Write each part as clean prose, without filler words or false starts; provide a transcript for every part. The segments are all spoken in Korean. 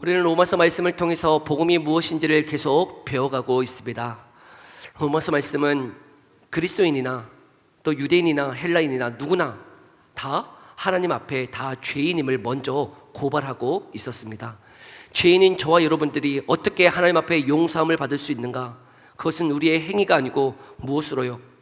우리는 로마서 말씀을 통해서 복음이 무엇인지를 계속 배워가고 있습니다. 로마서 말씀은 그리스도인이나 또 유대인이나 헬라인이나 누구나 다 하나님 앞에 다 죄인임을 먼저 고발하고 있었습니다. 죄인인 저와 여러분들이 어떻게 하나님 앞에 용서함을 받을 수 있는가? 그것은 우리의 행위가 아니고 무엇으로요?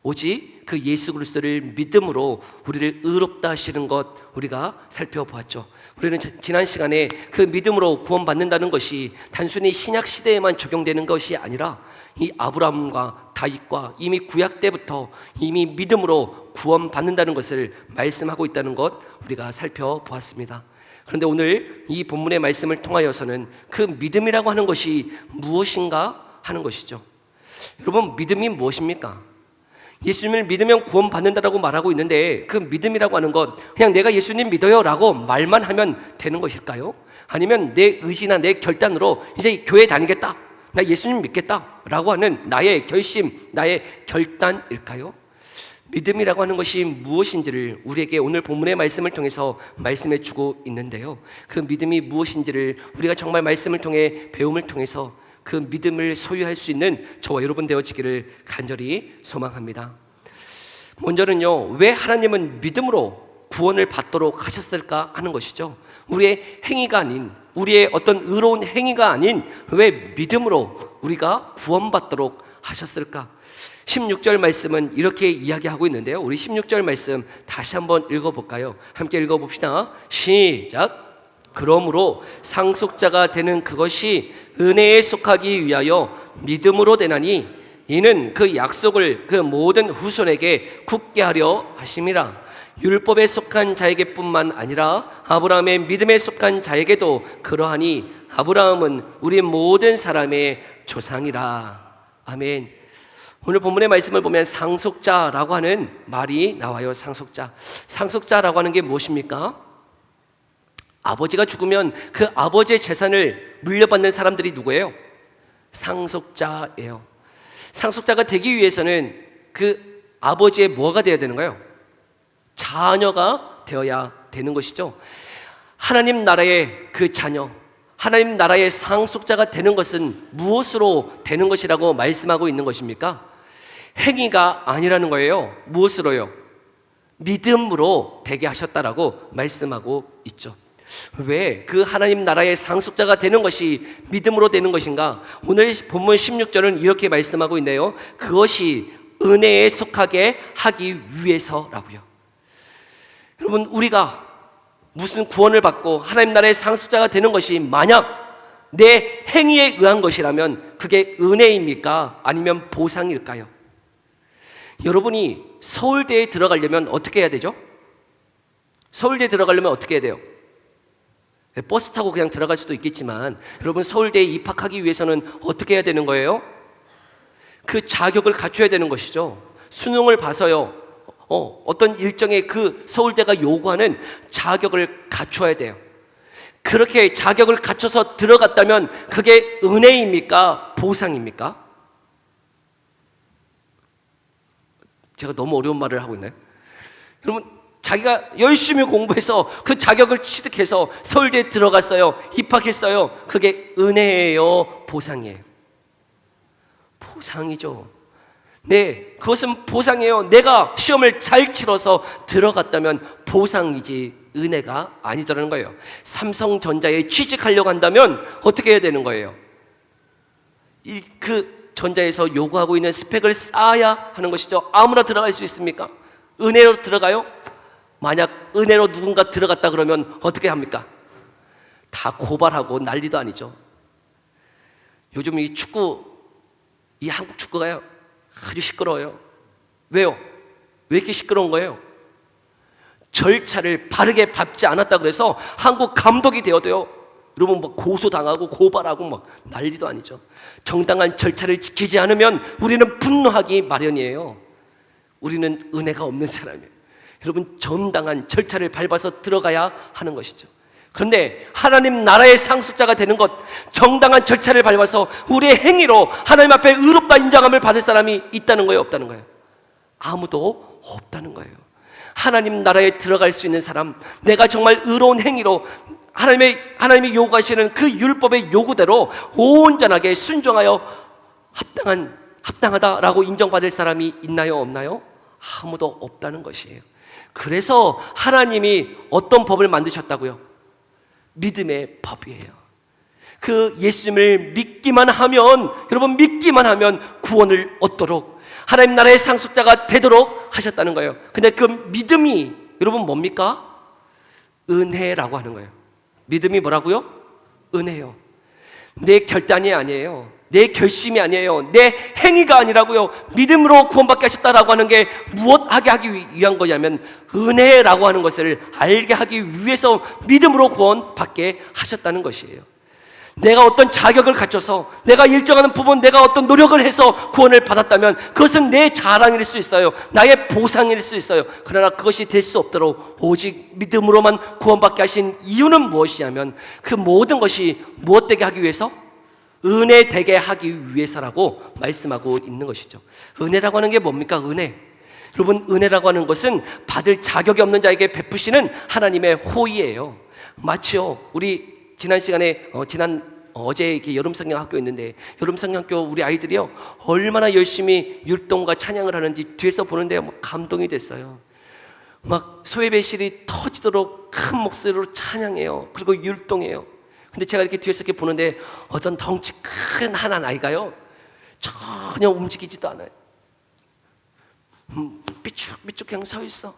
오직 그 예수 그리스도를 믿음으로 우리를 의롭다 하시는 것 우리가 살펴보았죠. 우리는 지난 시간에 그 믿음으로 구원받는다는 것이 단순히 신약 시대에만 적용되는 것이 아니라 이 아브라함과 다윗과 이미 구약 때부터 이미 믿음으로 구원받는다는 것을 말씀하고 있다는 것 우리가 살펴보았습니다. 그런데 오늘 이 본문의 말씀을 통하여서는 그 믿음이라고 하는 것이 무엇인가 하는 것이죠. 여러분, 믿음이 무엇입니까? 예수님을 믿으면 구원받는다라고 말하고 있는데 그 믿음이라고 하는 것 그냥 내가 예수님 믿어요 라고 말만 하면 되는 것일까요? 아니면 내 의지나 내 결단으로 이제 교회 다니겠다, 나 예수님 믿겠다 라고 하는 나의 결심, 나의 결단일까요? 믿음이라고 하는 것이 무엇인지를 우리에게 오늘 본문의 말씀을 통해서 말씀해 주고 있는데요, 그 믿음이 무엇인지를 우리가 정말 말씀을 통해 배움을 통해서 그 믿음을 소유할 수 있는 저와 여러분 되어지기를 간절히 소망합니다. 먼저는요, 왜 하나님은 믿음으로 구원을 받도록 하셨을까 하는 것이죠. 우리의 행위가 아닌, 우리의 어떤 의로운 행위가 아닌 왜 믿음으로 우리가 구원받도록 하셨을까? 16절 말씀은 이렇게 이야기하고 있는데요, 우리 16절 말씀 다시 한번 읽어볼까요? 함께 읽어봅시다. 시작. 그러므로 상속자가 되는 그것이 은혜에 속하기 위하여 믿음으로 되나니 이는 그 약속을 그 모든 후손에게 굳게 하려 하심이라. 율법에 속한 자에게뿐만 아니라 아브라함의 믿음에 속한 자에게도 그러하니 아브라함은 우리 모든 사람의 조상이라. 아멘. 오늘 본문의 말씀을 보면 상속자라고 하는 말이 나와요. 상속자라고 하는 게 무엇입니까? 아버지가 죽으면 그 아버지의 재산을 물려받는 사람들이 누구예요? 상속자예요. 상속자가 되기 위해서는 그 아버지의 뭐가 되어야 되는 거예요? 자녀가 되어야 되는 것이죠. 하나님 나라의 그 자녀, 하나님 나라의 상속자가 되는 것은 무엇으로 되는 것이라고 말씀하고 있는 것입니까? 행위가 아니라는 거예요. 무엇으로요? 믿음으로 되게 하셨다라고 말씀하고 있죠. 왜 그 하나님 나라의 상속자가 되는 것이 믿음으로 되는 것인가? 오늘 본문 16절은 이렇게 말씀하고 있네요. 그것이 은혜에 속하게 하기 위해서라고요. 여러분, 우리가 무슨 구원을 받고 하나님 나라의 상속자가 되는 것이 만약 내 행위에 의한 것이라면 그게 은혜입니까? 아니면 보상일까요? 여러분이 서울대에 들어가려면 어떻게 해야 되죠? 서울대에 들어가려면 어떻게 해야 돼요? 버스 타고 그냥 들어갈 수도 있겠지만 여러분, 서울대에 입학하기 위해서는 어떻게 해야 되는 거예요? 그 자격을 갖춰야 되는 것이죠. 수능을 봐서요, 어떤 일정의 그 서울대가 요구하는 자격을 갖춰야 돼요. 그렇게 자격을 갖춰서 들어갔다면 그게 은혜입니까? 보상입니까? 제가 너무 어려운 말을 하고 있나요? 여러분, 자기가 열심히 공부해서 그 자격을 취득해서 서울대에 들어갔어요, 입학했어요. 그게 은혜예요? 보상이에요? 보상이죠. 네, 그것은 보상이에요. 내가 시험을 잘 치러서 들어갔다면 보상이지 은혜가 아니더라는 거예요. 삼성전자에 취직하려고 한다면 어떻게 해야 되는 거예요? 그 전자에서 요구하고 있는 스펙을 쌓아야 하는 것이죠. 아무나 들어갈 수 있습니까? 은혜로 들어가요? 만약 은혜로 누군가 들어갔다 그러면 어떻게 합니까? 다 고발하고 난리도 아니죠. 요즘 이 한국 축구가요, 아주 시끄러워요. 왜요? 왜 이렇게 시끄러운 거예요? 절차를 바르게 밟지 않았다 그래서 한국 감독이 되어도요, 여러분 막 고소당하고 고발하고 막 난리도 아니죠. 정당한 절차를 지키지 않으면 우리는 분노하기 마련이에요. 우리는 은혜가 없는 사람이에요. 여러분, 정당한 절차를 밟아서 들어가야 하는 것이죠. 그런데 하나님 나라의 상속자가 되는 것, 정당한 절차를 밟아서 우리의 행위로 하나님 앞에 의롭다 인정함을 받을 사람이 있다는 거예요? 없다는 거예요? 아무도 없다는 거예요. 하나님 나라에 들어갈 수 있는 사람, 내가 정말 의로운 행위로 하나님이 요구하시는 그 율법의 요구대로 온전하게 순종하여 합당하다라고 인정받을 사람이 있나요, 없나요? 아무도 없다는 것이에요. 그래서 하나님이 어떤 법을 만드셨다고요? 믿음의 법이에요. 그 예수님을 믿기만 하면, 여러분 믿기만 하면 구원을 얻도록, 하나님 나라의 상속자가 되도록 하셨다는 거예요. 근데 그 믿음이 여러분 뭡니까? 은혜라고 하는 거예요. 믿음이 뭐라고요? 은혜요. 내 결단이 아니에요. 내 결심이 아니에요. 내 행위가 아니라고요. 믿음으로 구원받게 하셨다라고 하는 게 무엇하게 하기 위한 거냐면 은혜라고 하는 것을 알게 하기 위해서 믿음으로 구원받게 하셨다는 것이에요. 내가 어떤 자격을 갖춰서, 내가 일정하는 부분, 내가 어떤 노력을 해서 구원을 받았다면 그것은 내 자랑일 수 있어요. 나의 보상일 수 있어요. 그러나 그것이 될 수 없도록 오직 믿음으로만 구원받게 하신 이유는 무엇이냐면 그 모든 것이 무엇 되게 하기 위해서? 은혜 되게 하기 위해서라고 말씀하고 있는 것이죠. 은혜라고 하는 게 뭡니까? 은혜. 여러분, 은혜라고 하는 것은 받을 자격이 없는 자에게 베푸시는 하나님의 호의예요. 마치요, 우리 지난 시간에 어제 이렇게 여름 성경 학교 있는데, 여름 성경 학교 우리 아이들이요 얼마나 열심히 율동과 찬양을 하는지 뒤에서 보는데 막 감동이 됐어요. 막 소예배실이 터지도록 큰 목소리로 찬양해요. 그리고 율동해요. 근데 제가 이렇게 뒤에서 이렇게 보는데 어떤 덩치 큰 한 아이가요 전혀 움직이지도 않아요. 삐죽삐죽 그냥 서 있어.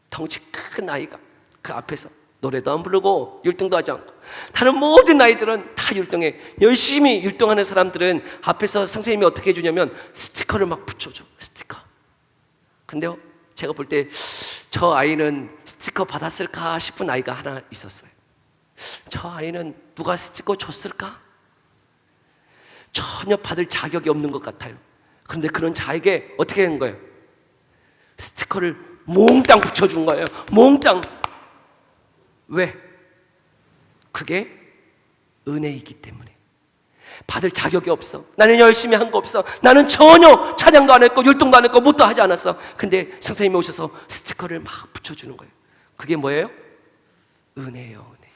덩치 큰 아이가 그 앞에서 노래도 안 부르고 율동도 하지 않고, 다른 모든 아이들은 다 율동해. 열심히 율동하는 사람들은 앞에서 선생님이 어떻게 해주냐면 스티커를 막 붙여줘. 스티커. 근데요, 제가 볼 때 저 아이는 스티커 받았을까 싶은 아이가 하나 있었어요. 저 아이는 누가 스티커 줬을까? 전혀 받을 자격이 없는 것 같아요. 그런데 그런 자에게 어떻게 된 거예요? 스티커를 몽땅 붙여준 거예요. 몽땅. 왜? 그게 은혜이기 때문에. 받을 자격이 없어. 나는 열심히 한 거 없어. 나는 전혀 찬양도 안 했고 율동도 안 했고 뭣도 하지 않았어. 근데 선생님이 오셔서 스티커를 막 붙여주는 거예요. 그게 뭐예요? 은혜예요. 은혜.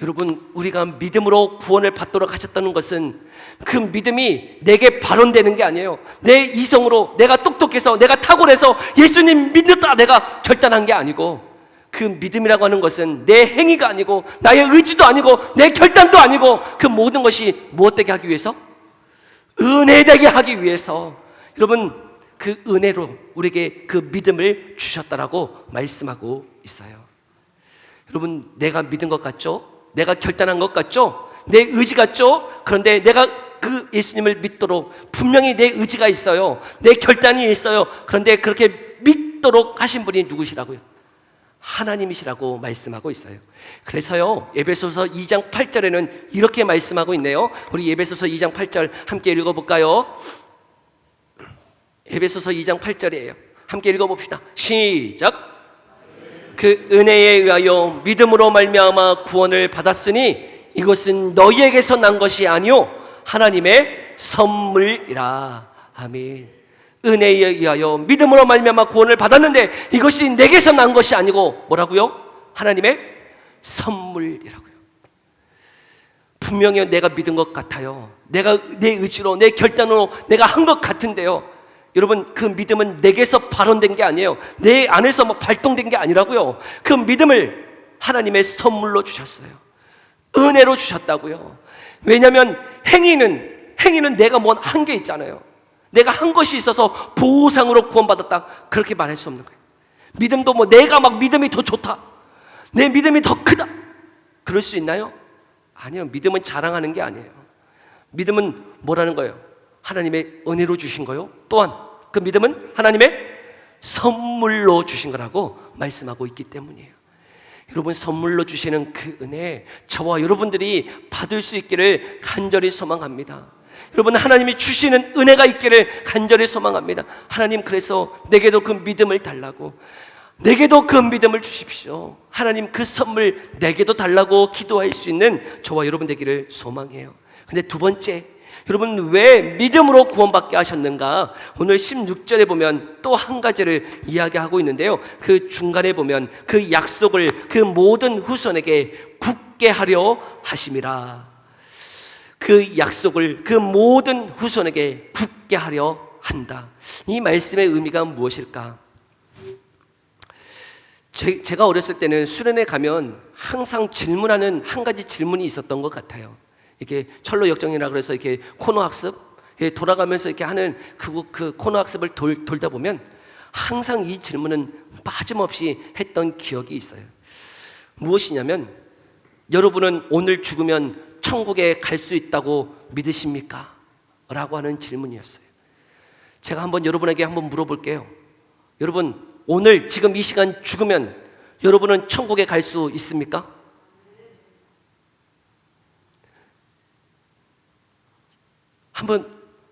여러분, 우리가 믿음으로 구원을 받도록 하셨다는 것은 그 믿음이 내게 발언되는 게 아니에요. 내 이성으로, 내가 똑똑해서, 내가 탁월해서 예수님 믿는다 내가 결단한 게 아니고, 그 믿음이라고 하는 것은 내 행위가 아니고 나의 의지도 아니고 내 결단도 아니고 그 모든 것이 무엇 되게 하기 위해서? 은혜 되게 하기 위해서. 여러분, 그 은혜로 우리에게 그 믿음을 주셨다라고 말씀하고 있어요. 여러분, 내가 믿은 것 같죠? 내가 결단한 것 같죠? 내 의지 같죠? 그런데 내가 그 예수님을 믿도록 분명히 내 의지가 있어요. 내 결단이 있어요. 그런데 그렇게 믿도록 하신 분이 누구시라고요? 하나님이시라고 말씀하고 있어요. 그래서요, 에베소서 2장 8절에는 이렇게 말씀하고 있네요. 우리 에베소서 2장 8절 함께 읽어볼까요? 에베소서 2장 8절이에요. 함께 읽어봅시다. 시작. 그 은혜에 의하여 믿음으로 말미암아 구원을 받았으니 이것은 너희에게서 난 것이 아니요 하나님의 선물이라. 아멘. 은혜에 의하여 믿음으로 말미암아 구원을 받았는데 이것이 내게서 난 것이 아니고 뭐라고요? 하나님의 선물이라고요. 분명히 내가 믿은 것 같아요. 내가 내 의지로, 내 결단으로 내가 한 것 같은데요, 여러분, 그 믿음은 내게서 발언된 게 아니에요. 내 안에서 뭐 발동된 게 아니라고요. 그 믿음을 하나님의 선물로 주셨어요. 은혜로 주셨다고요. 왜냐하면 행위는 내가 뭔 한 게 있잖아요. 내가 한 것이 있어서 보상으로 구원받았다, 그렇게 말할 수 없는 거예요. 믿음도 뭐 내가 막 믿음이 더 좋다, 내 믿음이 더 크다, 그럴 수 있나요? 아니요. 믿음은 자랑하는 게 아니에요. 믿음은 뭐라는 거예요? 하나님의 은혜로 주신 거요. 또한 그 믿음은 하나님의 선물로 주신 거라고 말씀하고 있기 때문이에요. 여러분, 선물로 주시는 그 은혜, 저와 여러분들이 받을 수 있기를 간절히 소망합니다. 여러분, 하나님이 주시는 은혜가 있기를 간절히 소망합니다. 하나님, 그래서 내게도 그 믿음을 달라고, 내게도 그 믿음을 주십시오. 하나님, 그 선물 내게도 달라고 기도할 수 있는 저와 여러분 되기를 소망해요. 근데 두 번째, 여러분 왜 믿음으로 구원받게 하셨는가? 오늘 16절에 보면 또 한 가지를 이야기하고 있는데요, 그 중간에 보면 그 약속을 그 모든 후손에게 굳게 하려 하심이라. 그 약속을 그 모든 후손에게 굳게 하려 한다. 이 말씀의 의미가 무엇일까? 제가 어렸을 때는 수련회 가면 항상 질문하는 한 가지 질문이 있었던 것 같아요. 이렇게 철로 역정이라 그래서 이렇게 코너 학습 돌아가면서 이렇게 하는 그 코너 학습을 돌다 보면 항상 이 질문은 빠짐없이 했던 기억이 있어요. 무엇이냐면, 여러분은 오늘 죽으면 천국에 갈 수 있다고 믿으십니까? 라고 하는 질문이었어요. 제가 여러분에게 한번 물어볼게요. 여러분, 오늘 지금 이 시간 죽으면 여러분은 천국에 갈 수 있습니까?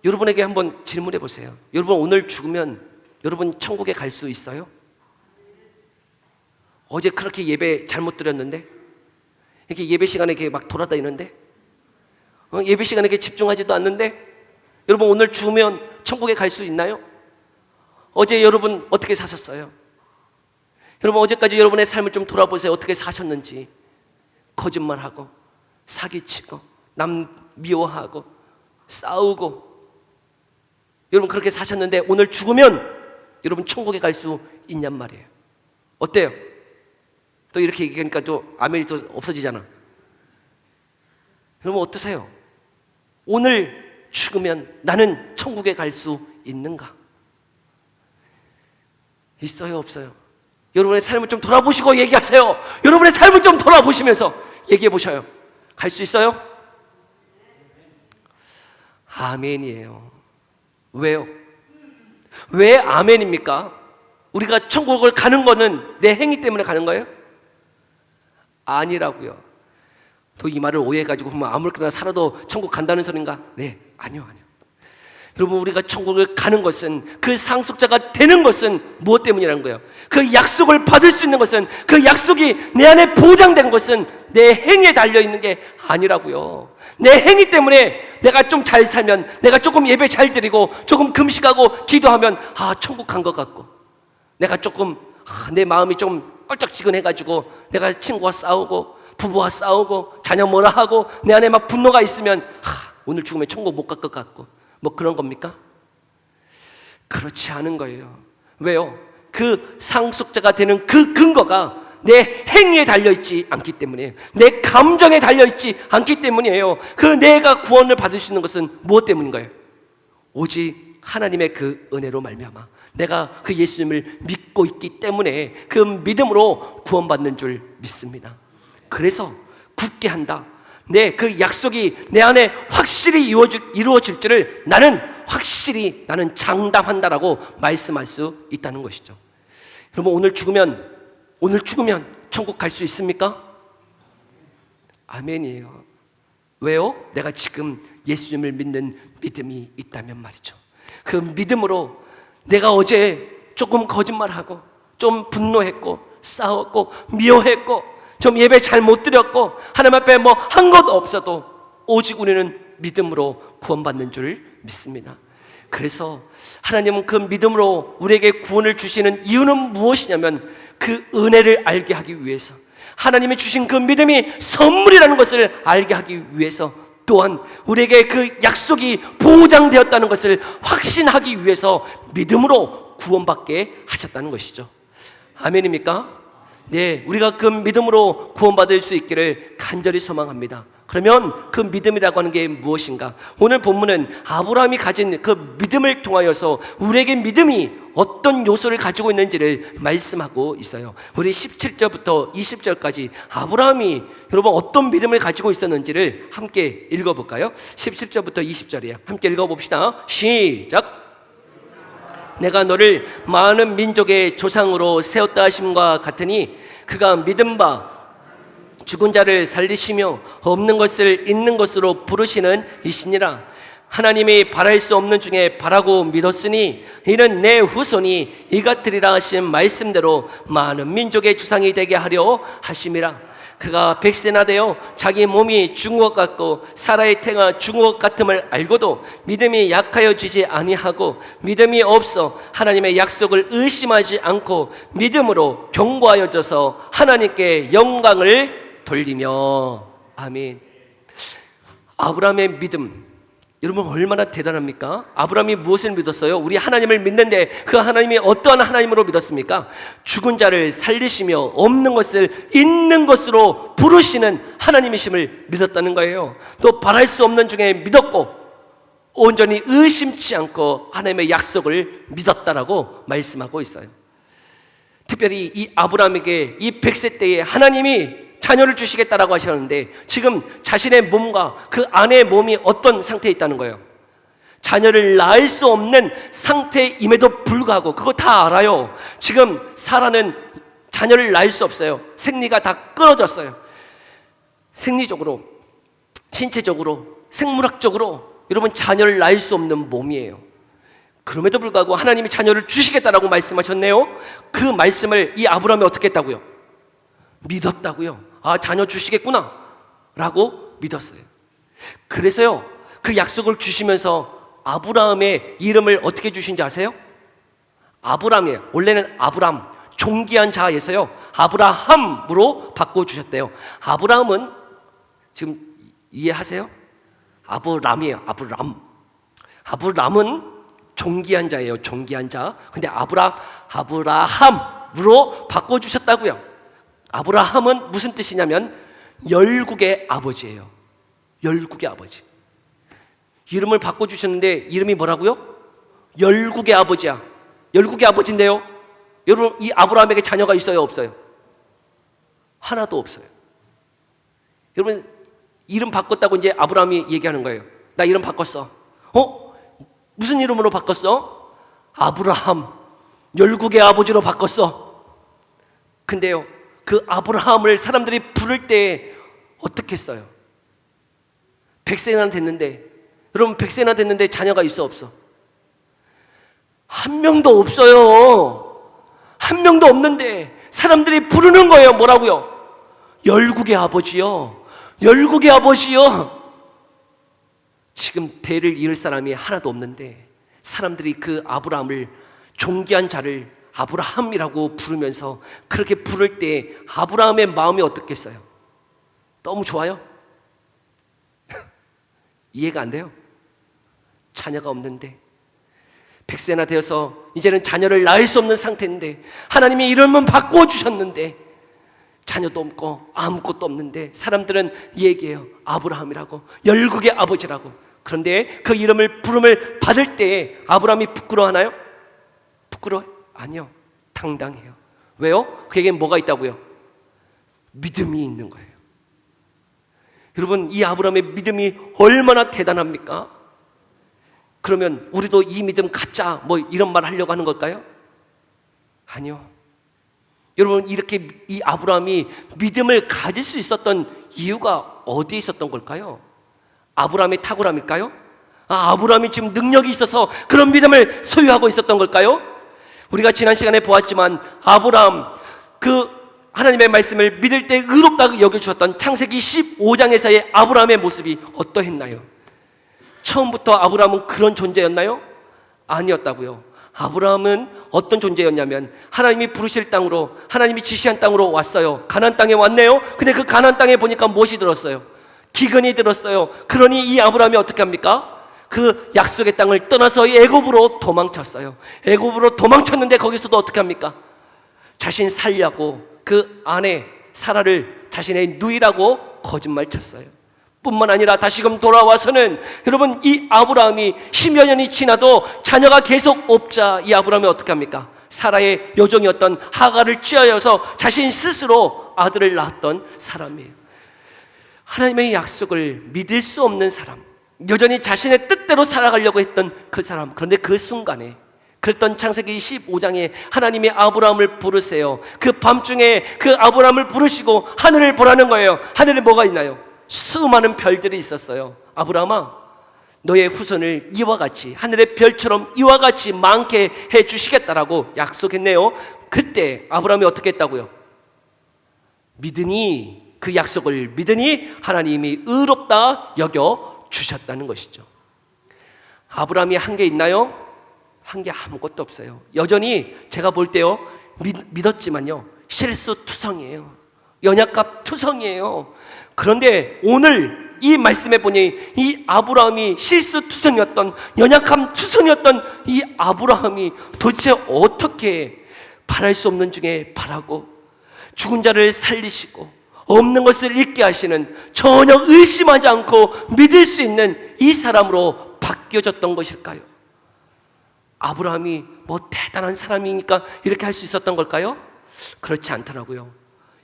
여러분에게 한번 질문해 보세요. 여러분, 오늘 죽으면 여러분 천국에 갈 수 있어요? 어제 그렇게 예배 잘못 드렸는데, 이렇게 예배 시간에 이렇게 막 돌아다니는데, 예배 시간에 이렇게 집중하지도 않는데, 여러분 오늘 죽으면 천국에 갈 수 있나요? 어제 여러분 어떻게 사셨어요? 여러분 어제까지 여러분의 삶을 좀 돌아보세요. 어떻게 사셨는지. 거짓말하고 사기치고 남 미워하고 싸우고, 여러분 그렇게 사셨는데 오늘 죽으면 여러분 천국에 갈 수 있냔 말이에요. 어때요? 또 이렇게 얘기하니까 또 아멘이 또 없어지잖아. 여러분 어떠세요? 오늘 죽으면 나는 천국에 갈 수 있는가? 있어요, 없어요? 여러분의 삶을 좀 돌아보시고 얘기하세요. 여러분의 삶을 좀 돌아보시면서 얘기해 보셔요. 갈 수 있어요? 아멘이에요. 왜요? 왜 아멘입니까? 우리가 천국을 가는 거는 내 행위 때문에 가는 거예요? 아니라고요. 또 이 말을 오해해가지고 아무렇게나 살아도 천국 간다는 소린가? 네, 아니요. 여러분, 우리가 천국을 가는 것은, 그 상속자가 되는 것은 무엇 때문이라는 거예요? 그 약속을 받을 수 있는 것은, 그 약속이 내 안에 보장된 것은 내 행위에 달려있는 게 아니라고요. 내 행위 때문에 내가 좀 잘 살면, 내가 조금 예배 잘 드리고 조금 금식하고 기도하면 천국 간 것 같고, 내가 조금 내 마음이 좀 껄쩍지근해가지고 내가 친구와 싸우고 부부와 싸우고 자녀 뭐라 하고 내 안에 막 분노가 있으면 오늘 죽으면 천국 못 갈 것 같고, 뭐 그런 겁니까? 그렇지 않은 거예요. 왜요? 그 상속자가 되는 그 근거가 내 행위에 달려있지 않기 때문이에요. 내 감정에 달려있지 않기 때문이에요. 그 내가 구원을 받을 수 있는 것은 무엇 때문인가요? 오직 하나님의 그 은혜로 말미암아 내가 그 예수님을 믿고 있기 때문에 그 믿음으로 구원받는 줄 믿습니다. 그래서 굳게 한다. 그 약속이 내 안에 확실히 이루어질 줄을 나는 장담한다라고 말씀할 수 있다는 것이죠. 여러분, 오늘 죽으면 천국 갈 수 있습니까? 아멘이에요. 왜요? 내가 지금 예수님을 믿는 믿음이 있다면 말이죠. 그 믿음으로 내가 어제 조금 거짓말하고 좀 분노했고 싸웠고 미워했고 좀 예배 잘 못 드렸고 하나님 앞에 한 것 없어도 오직 우리는 믿음으로 구원받는 줄 믿습니다. 그래서 하나님은 그 믿음으로 우리에게 구원을 주시는 이유는 무엇이냐면, 그 은혜를 알게 하기 위해서, 하나님이 주신 그 믿음이 선물이라는 것을 알게 하기 위해서, 또한 우리에게 그 약속이 보장되었다는 것을 확신하기 위해서 믿음으로 구원받게 하셨다는 것이죠. 아멘입니까? 네, 우리가 그 믿음으로 구원받을 수 있기를 간절히 소망합니다. 그러면 그 믿음이라고 하는 게 무엇인가? 오늘 본문은 아브라함이 가진 그 믿음을 통하여서 우리에게 믿음이 어떤 요소를 가지고 있는지를 말씀하고 있어요. 우리 17절부터 20절까지 아브라함이 여러분 어떤 믿음을 가지고 있었는지를 함께 읽어볼까요? 17절부터 20절이에요. 함께 읽어봅시다. 시작! 내가 너를 많은 민족의 조상으로 세웠다 하심과 같으니 그가 믿은 바 죽은 자를 살리시며 없는 것을 있는 것으로 부르시는 이시니라. 하나님이 바랄 수 없는 중에 바라고 믿었으니 이는 내 후손이 이같으리라 하신 말씀대로 많은 민족의 조상이 되게 하려 하심이라. 그가 백세나 되어 자기 몸이 죽은 것 같고 사라의 태가 죽은 것 같음을 알고도 믿음이 약하여지지 아니하고 믿음이 없어 하나님의 약속을 의심하지 않고 믿음으로 견고하여져서 하나님께 영광을 돌리며. 아멘. 아브라함의 믿음, 여러분 얼마나 대단합니까? 아브라함이 무엇을 믿었어요? 우리 하나님을 믿는데 그 하나님이 어떠한 하나님으로 믿었습니까? 죽은 자를 살리시며 없는 것을 있는 것으로 부르시는 하나님이심을 믿었다는 거예요. 또 바랄 수 없는 중에 믿었고 온전히 의심치 않고 하나님의 약속을 믿었다라고 말씀하고 있어요. 특별히 이 아브라함에게 이 100세 때에 하나님이 자녀를 주시겠다라고 하셨는데 지금 자신의 몸과 그 아내의 몸이 어떤 상태에 있다는 거예요? 자녀를 낳을 수 없는 상태임에도 불구하고 그거 다 알아요. 지금 사라는 자녀를 낳을 수 없어요. 생리가 다 끊어졌어요. 생리적으로, 신체적으로, 생물학적으로 여러분 자녀를 낳을 수 없는 몸이에요. 그럼에도 불구하고 하나님이 자녀를 주시겠다라고 말씀하셨네요. 그 말씀을 이 아브라함이 어떻게 했다고요? 믿었다고요. 아, 자녀 주시겠구나 라고 믿었어요. 그래서요, 그 약속을 주시면서 아브라함의 이름을 어떻게 주신지 아세요? 아브라함이에요. 원래는 아브람, 존귀한 자에서요 아브라함으로 바꿔주셨대요. 아브라함은 지금 이해하세요? 아브람이에요. 아브람은 존귀한 자예요. 존귀한 자. 근데 아브라함으로 바꿔주셨다고요. 아브라함은 무슨 뜻이냐면 열국의 아버지예요. 열국의 아버지. 이름을 바꿔주셨는데 이름이 뭐라고요? 열국의 아버지야. 열국의 아버지인데요, 여러분 이 아브라함에게 자녀가 있어요, 없어요? 하나도 없어요. 여러분 이름 바꿨다고 이제 아브라함이 얘기하는 거예요. 나 이름 바꿨어. 무슨 이름으로 바꿨어? 아브라함, 열국의 아버지로 바꿨어. 근데요, 그 아브라함을 사람들이 부를 때 어떻게 써요? 100세나 됐는데, 여러분 100세나 됐는데 자녀가 있어, 없어? 한 명도 없어요. 한 명도 없는데 사람들이 부르는 거예요. 뭐라고요? 열국의 아버지요. 열국의 아버지요. 지금 대를 이을 사람이 하나도 없는데 사람들이 그 아브라함을, 존귀한 자를 아브라함이라고 부르면서 그렇게 부를 때 아브라함의 마음이 어떻겠어요? 너무 좋아요? 이해가 안 돼요? 자녀가 없는데 100세나 되어서 이제는 자녀를 낳을 수 없는 상태인데 하나님이 이름은 바꿔주셨는데 자녀도 없고 아무것도 없는데 사람들은 얘기해요. 아브라함이라고, 열국의 아버지라고. 그런데 그 이름을 부름을 받을 때 아브라함이 부끄러워하나요? 부끄러워요? 아니요. 당당해요. 왜요? 그에겐 뭐가 있다고요? 믿음이 있는 거예요. 여러분 이 아브라함의 믿음이 얼마나 대단합니까? 그러면 우리도 이 믿음 갖자 뭐 이런 말 하려고 하는 걸까요? 아니요. 여러분 이렇게 이 아브라함이 믿음을 가질 수 있었던 이유가 어디에 있었던 걸까요? 아브라함의 탁월함일까요? 아브라함이 지금 능력이 있어서 그런 믿음을 소유하고 있었던 걸까요? 우리가 지난 시간에 보았지만 아브라함, 그 하나님의 말씀을 믿을 때 의롭다고 여겨주셨던 창세기 15장에서의 아브라함의 모습이 어떠했나요? 처음부터 아브라함은 그런 존재였나요? 아니었다고요. 아브라함은 어떤 존재였냐면 하나님이 부르실 땅으로, 하나님이 지시한 땅으로 왔어요. 가나안 땅에 왔네요. 근데 그 가나안 땅에 보니까 무엇이 들었어요? 기근이 들었어요. 그러니 이 아브라함이 어떻게 합니까? 그 약속의 땅을 떠나서 애굽으로 도망쳤어요. 애굽으로 도망쳤는데 거기서도 어떻게 합니까? 자신 살려고 그 아내 사라를 자신의 누이라고 거짓말 쳤어요. 뿐만 아니라 다시금 돌아와서는 여러분 이 아브라함이 10여 년이 지나도 자녀가 계속 없자 이 아브라함이 어떻게 합니까? 사라의 여종이었던 하갈을 찌어여서 자신 스스로 아들을 낳았던 사람이에요. 하나님의 약속을 믿을 수 없는 사람, 여전히 자신의 뜻대로 살아가려고 했던 그 사람. 그런데 그 순간에 그랬던 창세기 15장에 하나님이 아브라함을 부르세요. 그 밤중에 그 아브라함을 부르시고 하늘을 보라는 거예요. 하늘에 뭐가 있나요? 수많은 별들이 있었어요. 아브라함아, 너의 후손을 이와 같이 하늘의 별처럼 이와 같이 많게 해주시겠다라고 약속했네요. 그때 아브라함이 어떻게 했다고요? 믿으니, 그 약속을 믿으니 하나님이 의롭다 여겨 주셨다는 것이죠. 아브라함이 한 게 있나요? 한 게 아무것도 없어요. 여전히 제가 볼 때요, 믿었지만요 실수투성이에요. 연약함 투성이에요. 그런데 오늘 이 말씀에 보니 이 아브라함이 실수투성이었던, 연약함 투성이었던 이 아브라함이 도대체 어떻게 바랄 수 없는 중에 바라고 죽은 자를 살리시고 없는 것을 있게 하시는, 전혀 의심하지 않고 믿을 수 있는 이 사람으로 바뀌어졌던 것일까요? 아브라함이 뭐 대단한 사람이니까 이렇게 할 수 있었던 걸까요? 그렇지 않더라고요.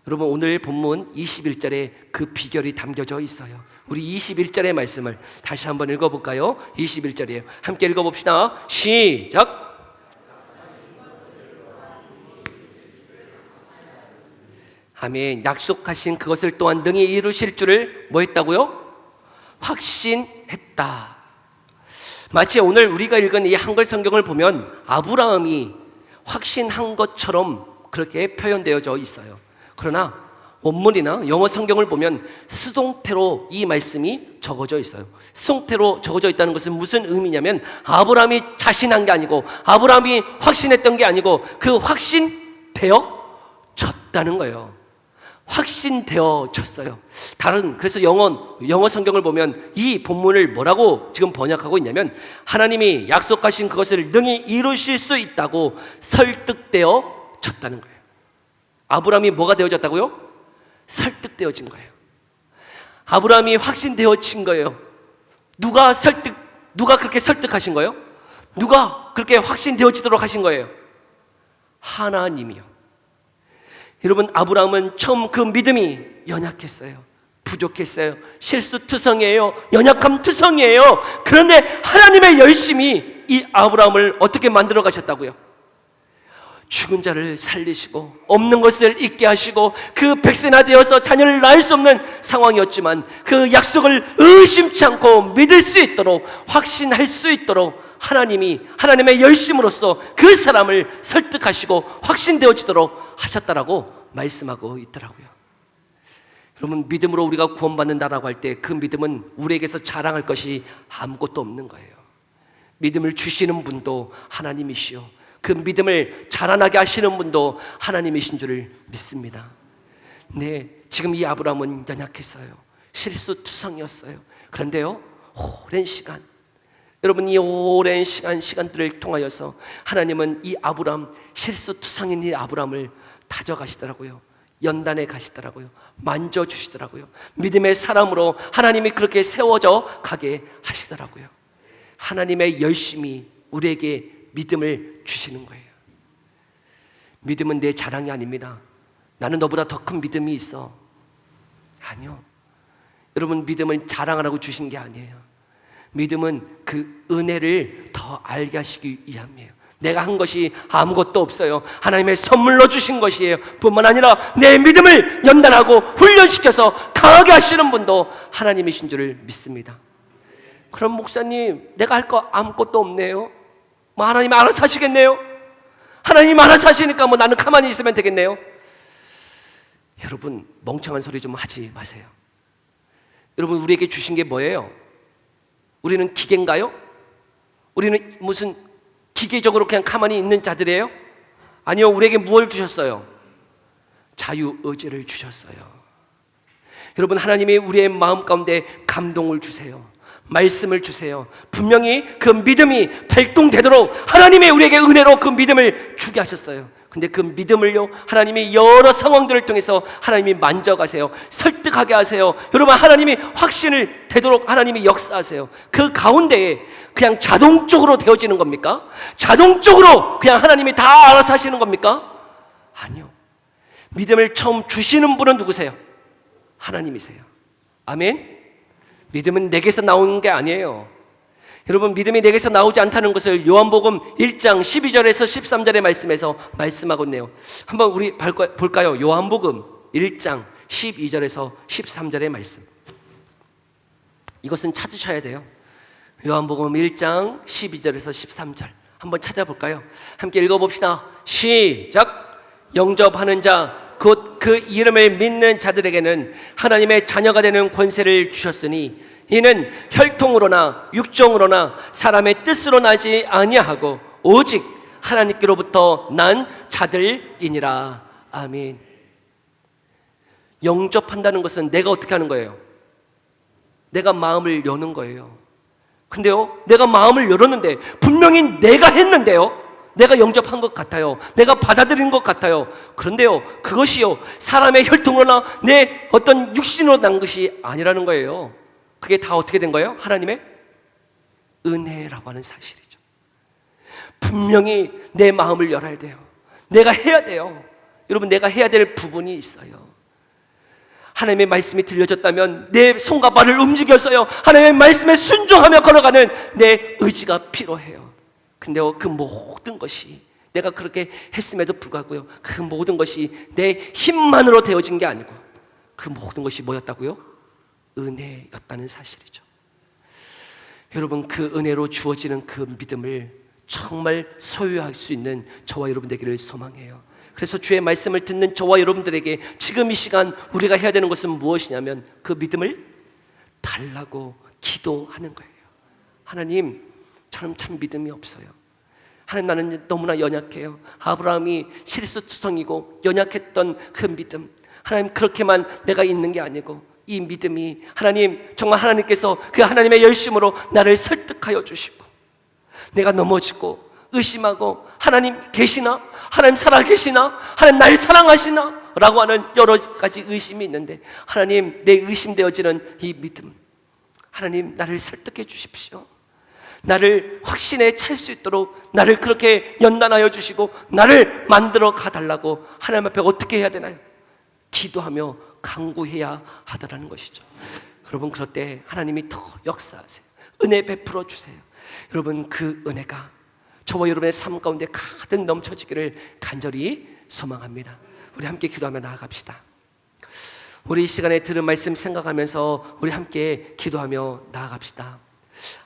여러분, 오늘 본문 21절에 그 비결이 담겨져 있어요. 우리 21절의 말씀을 다시 한번 읽어볼까요? 21절이에요. 함께 읽어봅시다. 시작. 아멘. 약속하신 그것을 또한 능히 이루실 줄을 뭐 했다고요? 확신했다. 마치 오늘 우리가 읽은 이 한글 성경을 보면 아브라함이 확신한 것처럼 그렇게 표현되어져 있어요. 그러나 원문이나 영어 성경을 보면 수동태로 이 말씀이 적어져 있어요. 수동태로 적어져 있다는 것은 무슨 의미냐면 아브라함이 자신한 게 아니고, 아브라함이 확신했던 게 아니고, 그 확신되어졌다는 거예요. 확신되어졌어요. 그래서 영어 성경을 보면 이 본문을 뭐라고 지금 번역하고 있냐면, 하나님이 약속하신 그것을 능히 이루실 수 있다고 설득되어졌다는 거예요. 아브라함이 뭐가 되어졌다고요? 설득되어진 거예요. 아브라함이 확신되어진 거예요. 누가 그렇게 설득하신 거예요? 누가 그렇게 확신되어지도록 하신 거예요? 하나님이요. 여러분, 아브라함은 처음 그 믿음이 연약했어요. 부족했어요. 실수투성이에요. 연약함투성이에요. 그런데 하나님의 열심이 이 아브라함을 어떻게 만들어 가셨다고요? 죽은 자를 살리시고 없는 것을 있게 하시고, 그 백세나 되어서 자녀를 낳을 수 없는 상황이었지만 그 약속을 의심치 않고 믿을 수 있도록, 확신할 수 있도록 하나님의 열심으로써 그 사람을 설득하시고 확신되어지도록 하셨다라고 말씀하고 있더라고요. 여러분, 믿음으로 우리가 구원받는다라고 할 때 그 믿음은 우리에게서 자랑할 것이 아무것도 없는 거예요. 믿음을 주시는 분도 하나님이시요, 그 믿음을 자라나게 하시는 분도 하나님이신 줄을 믿습니다. 네, 지금 이 아브라함은 연약했어요. 실수투성이었어요. 그런데요, 오랜 시간, 여러분, 이 오랜 시간들을 통하여서 하나님은 이 아브라함, 실수투성인 이 아브라함을 다져가시더라고요. 연단해 가시더라고요. 만져주시더라고요. 믿음의 사람으로 하나님이 그렇게 세워져 가게 하시더라고요. 하나님의 열심이 우리에게 믿음을 주시는 거예요. 믿음은 내 자랑이 아닙니다. 나는 너보다 더 큰 믿음이 있어. 아니요. 여러분, 믿음은 자랑하라고 주신 게 아니에요. 믿음은 그 은혜를 더 알게 하시기 위함이에요. 내가 한 것이 아무것도 없어요. 하나님의 선물로 주신 것이에요. 뿐만 아니라 내 믿음을 연단하고 훈련시켜서 강하게 하시는 분도 하나님이신 줄을 믿습니다. 그럼 목사님, 내가 할 거 아무것도 없네요. 뭐 하나님 알아서 하시겠네요. 하나님 알아서 하시니까 뭐 나는 가만히 있으면 되겠네요. 여러분, 멍청한 소리 좀 하지 마세요. 여러분, 우리에게 주신 게 뭐예요? 우리는 기계인가요? 우리는 무슨 기계적으로 그냥 가만히 있는 자들이에요? 아니요, 우리에게 무엇을 주셨어요? 자유의지를 주셨어요. 여러분, 하나님이 우리의 마음 가운데 감동을 주세요. 말씀을 주세요. 분명히 그 믿음이 발동되도록 하나님이 우리에게 은혜로 그 믿음을 주게 하셨어요. 근데 그 믿음을요, 하나님이 여러 상황들을 통해서 하나님이 만져가세요. 설득하게 하세요. 여러분, 하나님이 확신을 되도록 하나님이 역사하세요. 그 가운데에 그냥 자동적으로 되어지는 겁니까? 자동적으로 그냥 하나님이 다 알아서 하시는 겁니까? 아니요. 믿음을 처음 주시는 분은 누구세요? 하나님이세요. 아멘. 믿음은 내게서 나오는 게 아니에요. 여러분, 믿음이 내게서 나오지 않다는 것을 요한복음 1장 12절에서 13절의 말씀에서 말씀하고 있네요. 한번 우리 볼까요? 요한복음 1장 12절에서 13절의 말씀. 이것은 찾으셔야 돼요. 요한복음 1장 12절에서 13절 한번 찾아볼까요? 함께 읽어봅시다. 시작. 영접하는 자 곧 그 이름을 믿는 자들에게는 하나님의 자녀가 되는 권세를 주셨으니 이는 혈통으로나 육정으로나 사람의 뜻으로 나지 아니하고 오직 하나님께로부터 난 자들이니라. 아멘. 영접한다는 것은 내가 어떻게 하는 거예요? 내가 마음을 여는 거예요. 근데요, 내가 마음을 열었는데 분명히 내가 했는데요, 내가 영접한 것 같아요. 내가 받아들인 것 같아요. 그런데요, 그것이요 사람의 혈통으로나 내 어떤 육신으로 난 것이 아니라는 거예요. 그게 다 어떻게 된 거예요? 하나님의 은혜라고 하는 사실이죠. 분명히 내 마음을 열어야 돼요. 내가 해야 돼요. 여러분, 내가 해야 될 부분이 있어요. 하나님의 말씀이 들려졌다면 내 손과 발을 움직였어요. 하나님의 말씀에 순종하며 걸어가는 내 의지가 필요해요. 근데요, 그 모든 것이 내가 그렇게 했음에도 불구하고요, 그 모든 것이 내 힘만으로 되어진 게 아니고 그 모든 것이 뭐였다고요? 은혜였다는 사실이죠. 여러분, 그 은혜로 주어지는 그 믿음을 정말 소유할 수 있는 저와 여러분 되기를 소망해요. 그래서 주의 말씀을 듣는 저와 여러분들에게 지금 이 시간 우리가 해야 되는 것은 무엇이냐면 그 믿음을 달라고 기도하는 거예요. 하나님, 저는 참 믿음이 없어요. 하나님, 나는 너무나 연약해요. 아브라함이 실수투성이고 연약했던 그 믿음, 하나님, 그렇게만 내가 있는 게 아니고 이 믿음이 하나님, 정말 하나님께서 그 하나님의 열심으로 나를 설득하여 주시고 내가 넘어지고 의심하고 하나님 계시나? 하나님 살아계시나? 하나님 날 사랑하시나? 라고 하는 여러 가지 의심이 있는데, 하나님, 내 의심되어지는 이 믿음, 하나님 나를 설득해 주십시오. 나를 확신에 찰 수 있도록 나를 그렇게 연단하여 주시고 나를 만들어 가달라고 하나님 앞에 어떻게 해야 되나요? 기도하며 간구해야 하더라는 것이죠. 여러분, 그럴 때 하나님이 더 역사하세요. 은혜 베풀어 주세요. 여러분, 그 은혜가 저와 여러분의 삶 가운데 가득 넘쳐지기를 간절히 소망합니다. 우리 함께 기도하며 나아갑시다. 우리 이 시간에 들은 말씀 생각하면서 우리 함께 기도하며 나아갑시다.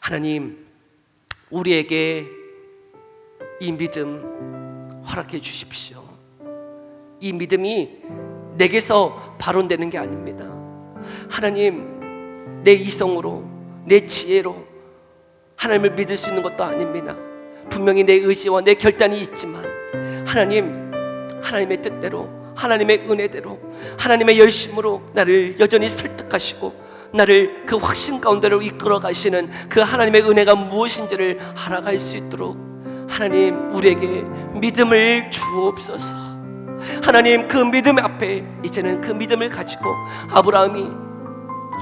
하나님, 우리에게 이 믿음 허락해 주십시오. 이 믿음이 내게서 발원되는 게 아닙니다. 하나님, 내 이성으로, 내 지혜로 하나님을 믿을 수 있는 것도 아닙니다. 분명히 내 의지와 내 결단이 있지만 하나님, 하나님의 뜻대로, 하나님의 은혜대로, 하나님의 열심으로 나를 여전히 설득하시고 나를 그 확신 가운데로 이끌어 가시는 그 하나님의 은혜가 무엇인지를 알아갈 수 있도록 하나님, 우리에게 믿음을 주옵소서. 하나님, 그 믿음 앞에 이제는 그 믿음을 가지고 아브라함이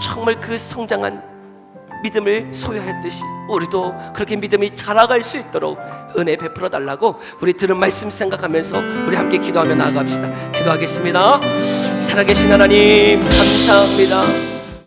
정말 그 성장한 믿음을 소유했듯이 우리도 그렇게 믿음이 자라갈 수 있도록 은혜 베풀어 달라고 우리 들은 말씀 생각하면서 우리 함께 기도하며 나아갑시다. 기도하겠습니다. 살아계신 하나님, 감사합니다.